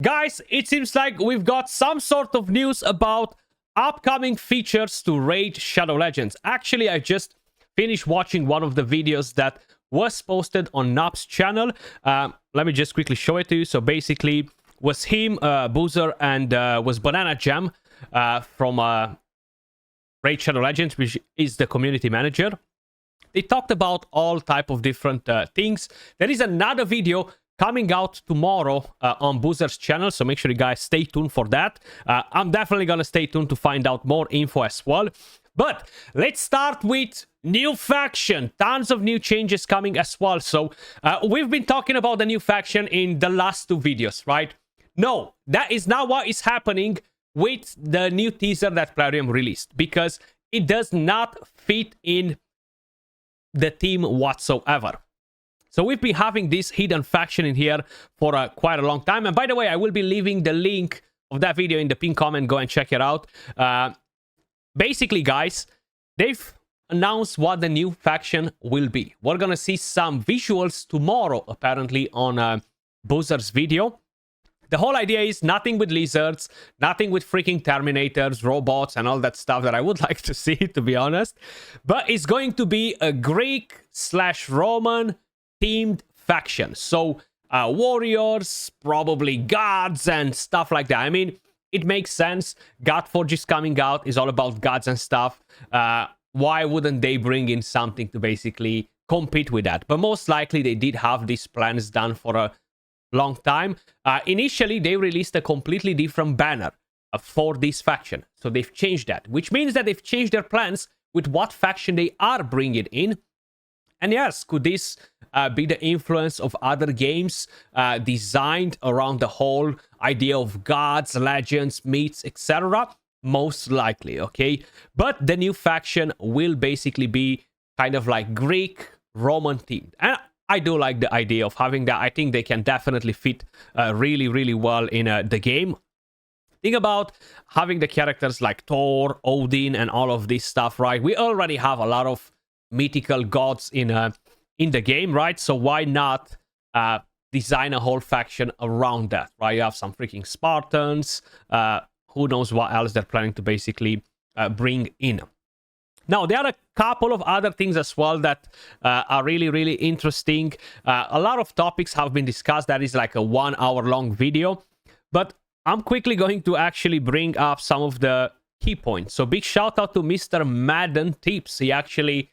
Guys, it seems like we've got some sort of news about upcoming features to Raid Shadow Legends. Actually, I just finished watching one of the videos that was posted on Nop's channel. Let me just quickly show it to you. So basically, was him, Boozer, and was Banana Jam from Raid Shadow Legends, which is the community manager. They talked about all type of different things. There is another video coming out tomorrow on Boozer's channel, so make sure you guys stay tuned for that. I'm definitely gonna stay tuned to find out more info as well. But let's start with new faction. Tons of new changes coming as well. So we've been talking about the new faction in the last two videos, right? No, that is not what is happening with the new teaser that PLARIUM released, because it does not fit in the team whatsoever. So we've been having this hidden faction in here for quite a long time. And by the way, I will be leaving the link of that video in the pinned comment. Go and check it out. Basically, guys, they've announced what the new faction will be. We're going to see some visuals tomorrow, apparently, on Boozer's video. The whole idea is nothing with lizards, nothing with freaking Terminators, robots, and all that stuff that I would like to see, to be honest. But it's going to be a Greek/Roman themed faction. So warriors, probably gods and stuff like that. I mean, it makes sense. Godforge is coming out, is all about gods and stuff. Why wouldn't they bring in something to basically compete with that? But most likely they did have these plans done for a long time. Initially they released a completely different banner for this faction. So they've changed that, which means that they've changed their plans with what faction they are bringing in. And yes, could this be the influence of other games designed around the whole idea of gods, legends, myths, etc.? Most likely, okay? But the new faction will basically be kind of like Greek, Roman themed. And I do like the idea of having that. I think they can definitely fit really, really well in the game. Think about having the characters like Thor, Odin, and all of this stuff, right? We already have a lot of mythical gods in the game, right? So why not design a whole faction around that, right? You have some freaking Spartans, who knows what else they're planning to basically bring in. Now, there are a couple of other things as well that are really, really interesting. A lot of topics have been discussed. That is like a 1 hour long video, but I'm quickly going to actually bring up some of the key points. So big shout out to Mr. Madden Tips. He actually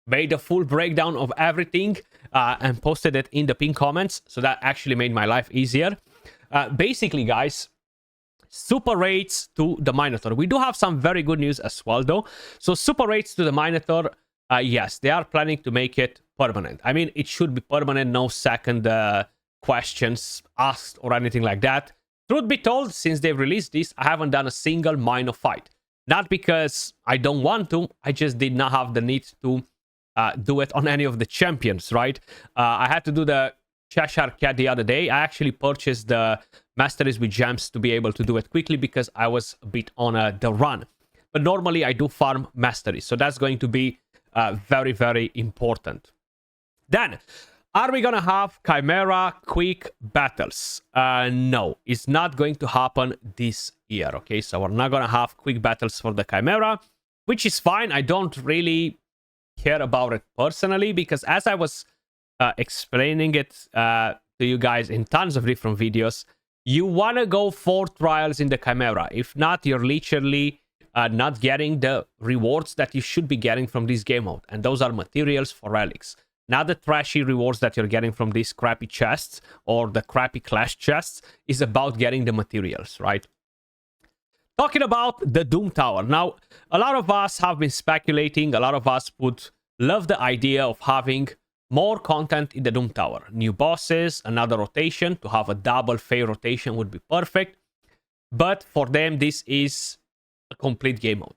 made a full breakdown of everything and posted it in the pinned comments. So that actually made my life easier. Basically, guys, super raids to the Minotaur. We do have some very good news as well, though. So super raids to the Minotaur, yes, they are planning to make it permanent. I mean, it should be permanent, no second questions asked or anything like that. Truth be told, since they've released this, I haven't done a single Mino fight. Not because I don't want to, I just did not have the need to do it on any of the champions, right? I had to do the Cheshire Cat the other day. I actually purchased the Masteries with Gems to be able to do it quickly because I was a bit on the run. But normally I do farm Masteries, so that's going to be very, very important. Then, are we gonna have Chimera quick battles? No, it's not going to happen this year, okay? So we're not gonna have quick battles for the Chimera, which is fine. I don't really care about it personally, because as I was explaining it to you guys in tons of different videos, you want to go for trials in the Chimera. If not, you're literally not getting the rewards that you should be getting from this game mode, and those are materials for relics, not the trashy rewards that you're getting from these crappy chests or the crappy clash chests. Is about getting the materials, right? Talking about the Doom Tower. Now, a lot of us have been speculating, a lot of us would love the idea of having more content in the Doom Tower. New bosses, another rotation. To have a double fair rotation would be perfect. But for them, this is a complete game mode.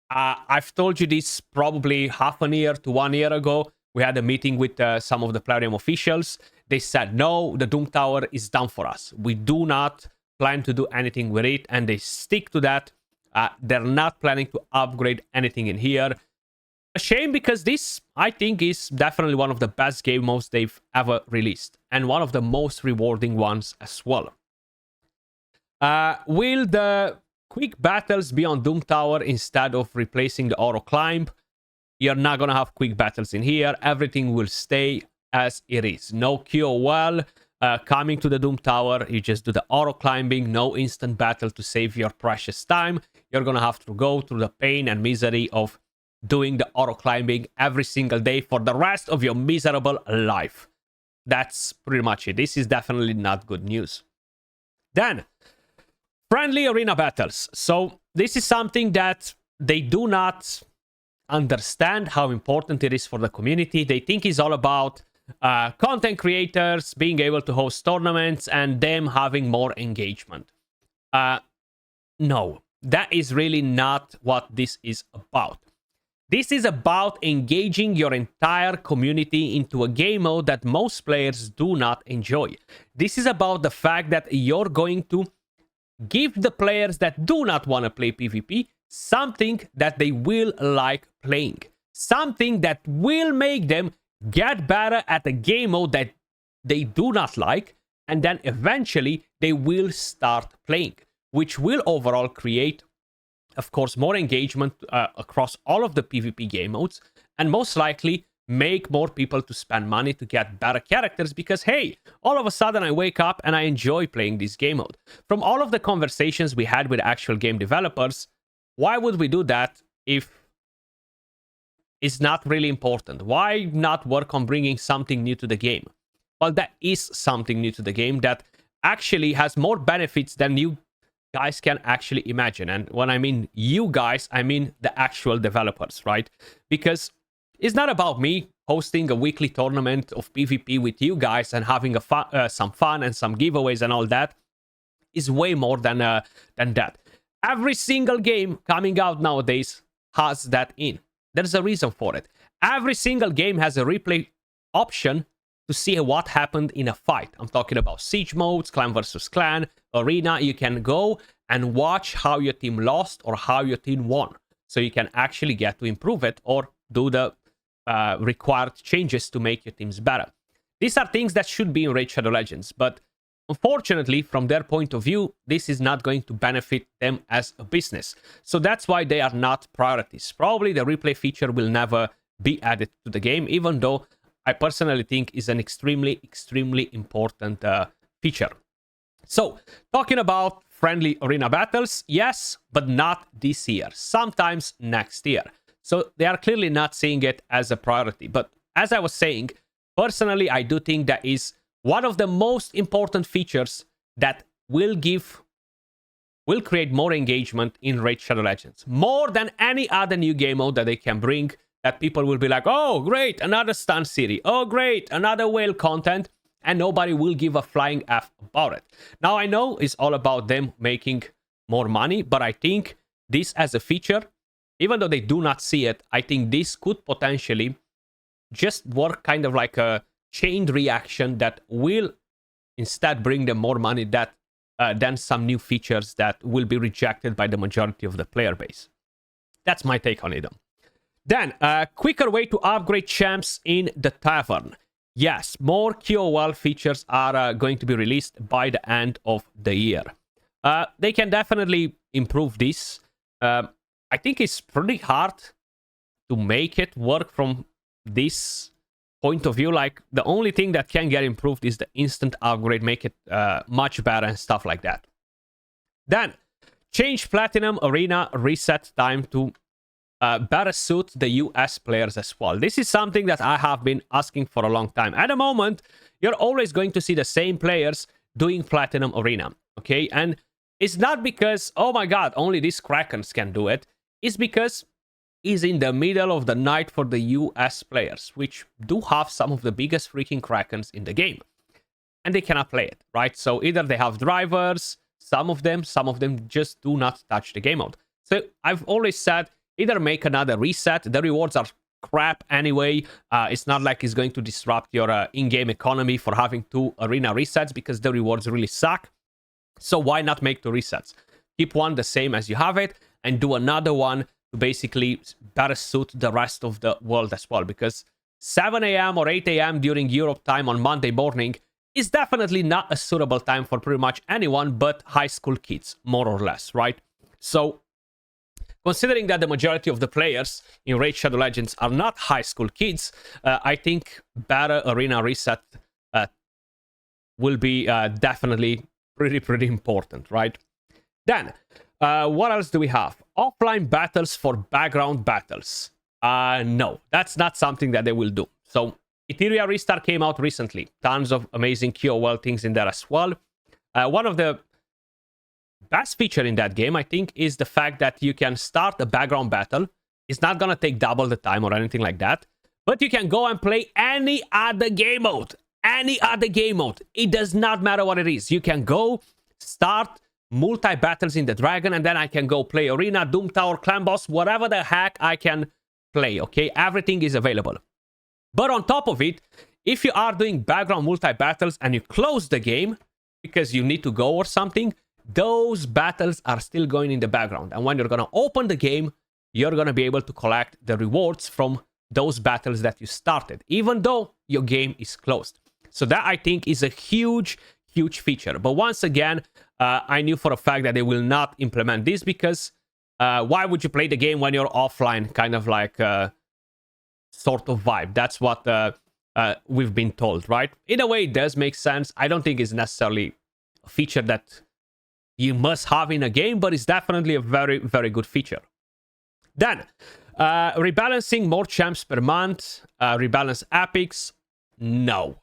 I've told you this probably half a year to 1 year ago. We had a meeting with some of the PLARIUM officials. They said, no, the Doom Tower is done for us. We do not plan to do anything with it, and they stick to that. They're not planning to upgrade anything in here. A shame, because this, I think, is definitely one of the best game modes they've ever released, and one of the most rewarding ones as well. Will the quick battles be on Doom Tower instead of replacing the auto climb? You're not gonna have quick battles in here. Everything will stay as it is. No QOL coming to the Doom Tower. You just do the auto climbing. No instant battle to save your precious time. You're gonna have to go through the pain and misery of doing the auto climbing every single day for the rest of your miserable life. That's pretty much it. This is definitely not good news. Then, friendly arena battles. So this is something that they do not understand how important it is for the community. They think it's all about content creators being able to host tournaments and them having more engagement. No, that is really not what this is about. This is about engaging your entire community into a game mode that most players do not enjoy. This is about the fact that you're going to give the players that do not want to play PvP something that they will like playing. Something that will make them get better at a game mode that they do not like, and then eventually they will start playing, which will overall create, of course, more engagement across all of the PvP game modes, and most likely make more people to spend money to get better characters because, hey, all of a sudden I wake up and I enjoy playing this game mode. From all of the conversations we had with actual game developers, why would we do that if it's not really important? Why not work on bringing something new to the game? Well, that is something new to the game that actually has more benefits than you guys can actually imagine. And when I mean you guys, I mean the actual developers, right? Because it's not about me hosting a weekly tournament of PvP with you guys and having some fun and some giveaways and all that. Is way more than that. Every single game coming out nowadays has that in. There's a reason for it. Every single game has a replay option to see what happened in a fight. I'm talking about siege modes, clan versus clan, arena. You can go and watch how your team lost or how your team won. So you can actually get to improve it or do the required changes to make your teams better. These are things that should be in Raid Shadow Legends, but unfortunately, from their point of view, this is not going to benefit them as a business. So that's why they are not priorities. Probably the replay feature will never be added to the game, even though I personally think is an extremely, extremely important feature. So, talking about friendly arena battles, yes, but not this year. Sometimes next year. So they are clearly not seeing it as a priority. But as I was saying, personally, I do think that is one of the most important features that will create more engagement in Raid Shadow Legends. More than any other new game mode that they can bring, that people will be like, oh, great, another stun city. Oh, great, another whale content. And nobody will give a flying F about it. Now, I know it's all about them making more money, but I think this as a feature, even though they do not see it, I think this could potentially just work kind of like a chained reaction that will instead bring them more money than some new features that will be rejected by the majority of the player base. That's my take on it. Then, a quicker way to upgrade champs in the tavern. Yes, more QOL features are going to be released by the end of the year. They can definitely improve this. I think it's pretty hard to make it work from this point of view. Like, the only thing that can get improved is the instant upgrade, make it much better and stuff like that. Then, change Platinum Arena reset time to better suit the US players as well. This is something that I have been asking for a long time. At the moment, you're always going to see the same players doing Platinum Arena, okay? And it's not because, oh my god, only these Krakens can do it. It's because it's in the middle of the night for the US players, which do have some of the biggest freaking Krakens in the game. And they cannot play it, right? So either they have drivers, some of them just do not touch the game mode. So I've always said, either make another reset. The rewards are crap anyway. It's not like it's going to disrupt your in-game economy for having 2 arena resets because the rewards really suck. So why not make 2 resets? Keep one the same as you have it and do another one to basically better suit the rest of the world as well. Because 7 a.m. or 8 a.m. during Europe time on Monday morning is definitely not a suitable time for pretty much anyone but high school kids, more or less, right? So, considering that the majority of the players in Raid Shadow Legends are not high school kids, I think better arena reset will be definitely pretty important, right? Then, what else do we have? Offline battles for background battles. No, that's not something that they will do. So, Ethereum Restart came out recently. Tons of amazing QOL things in there as well. One of the best feature in that game, I think, is the fact that you can start a background battle. It's not gonna take double the time or anything like that, but you can go and play any other game mode. Any other game mode. It does not matter what it is. You can go start multi-battles in the Dragon, and then I can go play Arena, Doom Tower, Clan Boss, whatever the heck I can play, okay? Everything is available. But on top of it, if you are doing background multi-battles and you close the game because you need to go or something, those battles are still going in the background. And when you're going to open the game, you're going to be able to collect the rewards from those battles that you started, even though your game is closed. So that, I think, is a huge feature. But once again, I knew for a fact that they will not implement this because why would you play the game when you're offline, kind of like sort of vibe. That's what we've been told, right? In a way, it does make sense. I don't think it's necessarily a feature that you must have in a game, but it's definitely a very good feature. Then, rebalancing more champs per month, rebalance epics. No,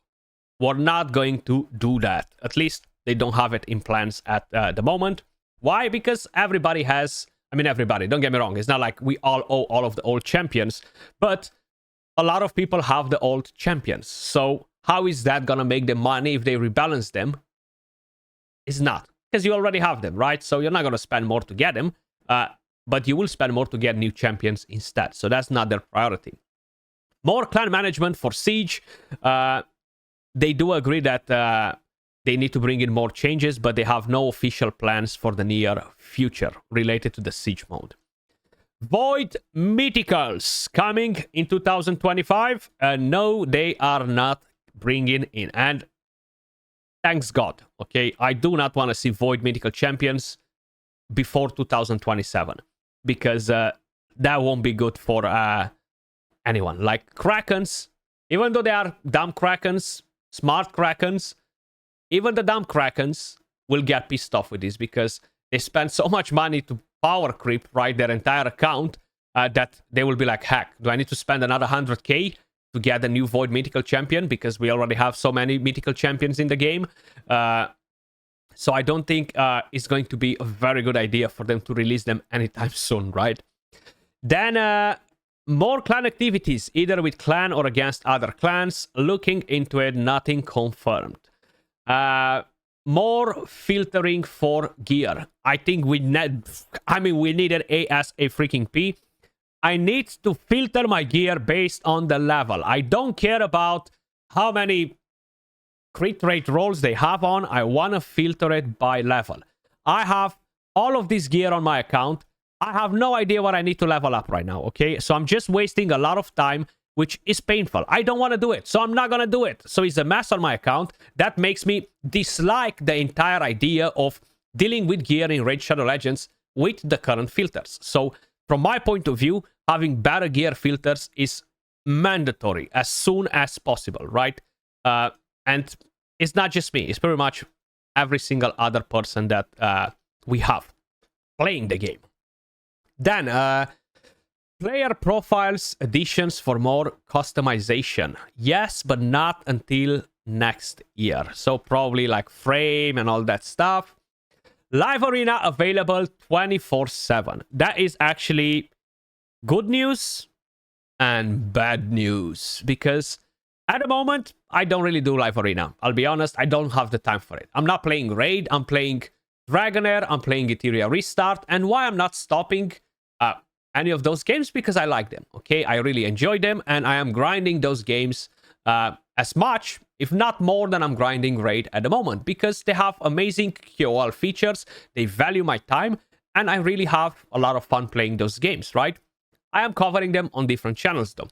we're not going to do that. At least they don't have it in plans at the moment. Why? Because everybody has, I mean, everybody, don't get me wrong. It's not like we all owe all of the old champions, but a lot of people have the old champions. So how is that gonna make them money if they rebalance them? It's not, because you already have them, right? So you're not gonna spend more to get them, but you will spend more to get new champions instead. So that's not their priority. More clan management for Siege. They do agree that they need to bring in more changes, but they have no official plans for the near future related to the Siege mode. Void Mythicals coming in 2025. No, they are not bringing in. And thanks God, okay? I do not want to see Void Mythical champions before 2027 because that won't be good for anyone. Like Krakens, even though they are dumb Krakens, smart Krakens, even the dumb Krakens will get pissed off with this because they spend so much money to power creep, right, their entire account that they will be like, heck, do I need to spend another 100k to get a new Void Mythical champion because we already have so many Mythical champions in the game? So I don't think it's going to be a very good idea for them to release them anytime soon, right? Then more clan activities, either with clan or against other clans. Looking into it, nothing confirmed. More filtering for gear. I think we need it as a freaking P. I need to filter my gear based on the level. I don't care about how many crit rate rolls they have on. I want to filter it by level. I have all of this gear on my account. I have no idea what I need to level up right now, okay? So I'm just wasting a lot of time, which is painful. I don't want to do it, so I'm not going to do it. So it's a mess on my account. That makes me dislike the entire idea of dealing with gear in Raid Shadow Legends with the current filters. So from my point of view, having better gear filters is mandatory as soon as possible, right? And it's not just me. It's pretty much every single other person that we have playing the game. Then, player profiles additions for more customization. Yes, but not until next year. So probably like frame and all that stuff. Live Arena available 24/7. That is actually good news and bad news. Because at the moment, I don't really do Live Arena. I'll be honest, I don't have the time for it. I'm not playing Raid. I'm playing Dragonair. I'm playing Ethereum Restart. And why I'm not stopping any of those games? Because I like them, okay? I really enjoy them, and I am grinding those games as much, if not more than I'm grinding Raid at the moment, because they have amazing QOL features, they value my time, and I really have a lot of fun playing those games, right? I am covering them on different channels, though.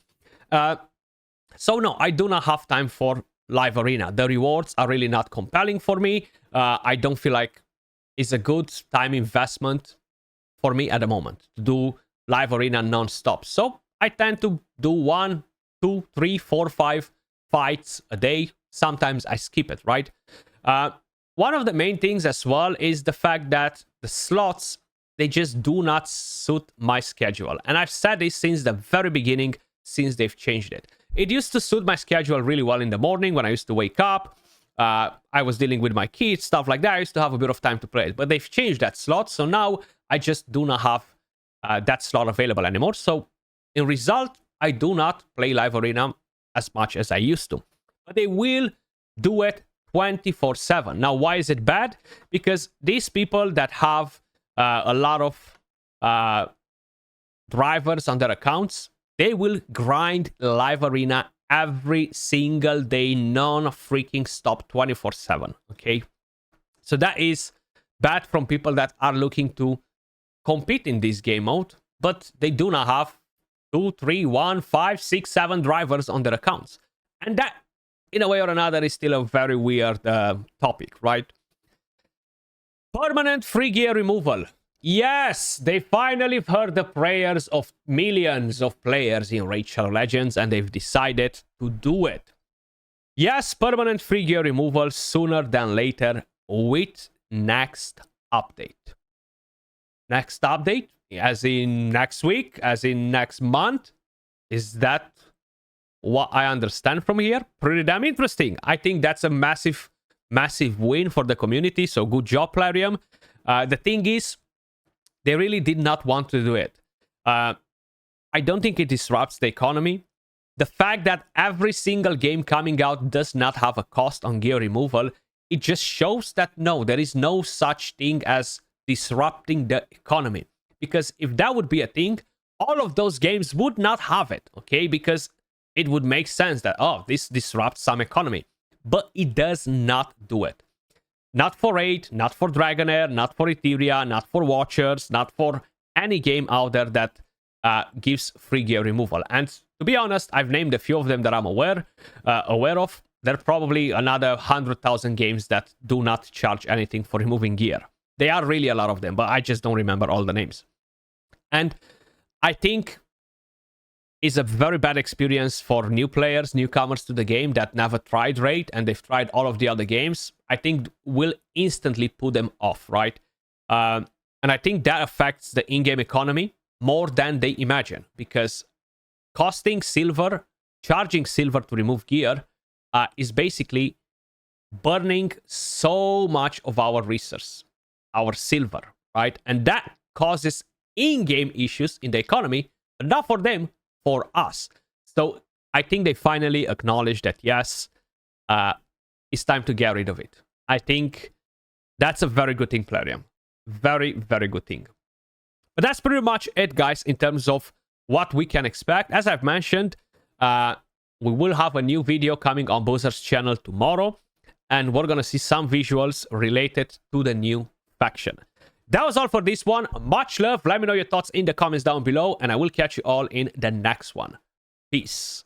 So no, I do not have time for live arena. The rewards are really not compelling for me. I don't feel like it's a good time investment for me at the moment to do live arena non-stop. So I tend to do 1, 2, 3, 4, 5 fights a day. Sometimes I skip it, right? One of the main things as well is the fact that the slots, they just do not suit my schedule. And I've said this since the very beginning, since they've changed it. It used to suit my schedule really well in the morning when I used to wake up. I was dealing with my kids, stuff like that. I used to have a bit of time to play it. But they've changed that slot. So now I just do not have that slot available anymore. So in result, I do not play live arena as much as I used to. But they will do it 24/7. Now, why is it bad? Because these people that have a lot of drivers on their accounts, they will grind live arena every single day, non-freaking stop, 24/7. Okay, so that is bad from people that are looking to compete in this game mode, but they do not have 2, 3, 1, 5, 6, 7 drivers on their accounts, and that, in a way or another, is still a very weird topic, right? Permanent free gear removal. Yes, they finally heard the prayers of millions of players in Raid Shadow Legends, and they've decided to do it. Yes, permanent free gear removal sooner than later with next update. Next update? As in next week? As in next month? Is that what I understand from here? Pretty damn interesting. I think that's a massive, massive win for the community. So good job, PLARIUM. The thing is, they really did not want to do it. I don't think it disrupts the economy. The fact that every single game coming out does not have a cost on gear removal, it just shows that no, there is no such thing as disrupting the economy. Because if that would be a thing, all of those games would not have it, okay? Because it would make sense that, oh, this disrupts some economy. But it does not do it. Not for Raid, not for Dragonair, not for Etheria, not for Watchers, not for any game out there that gives free gear removal. And to be honest, I've named a few of them that I'm aware of. There are probably another 100,000 games that do not charge anything for removing gear. There are really a lot of them, but I just don't remember all the names. And I think it's a very bad experience for new players, newcomers to the game that never tried Raid and they've tried all of the other games. I think will instantly put them off, right? And I think that affects the in-game economy more than they imagine, because costing silver, charging silver to remove gear is basically burning so much of our resource, our silver, right? And that causes in-game issues in the economy, but not for them, for us. So I think they finally acknowledged that, yes, it's time to get rid of it. I think that's a very good thing, PLARIUM. Very, very good thing. But that's pretty much it, guys, in terms of what we can expect. As I've mentioned, we will have a new video coming on Boozer's channel tomorrow, and we're going to see some visuals related to the new faction. That was all for this one. Much love. Let me know your thoughts in the comments down below, and I will catch you all in the next one. Peace.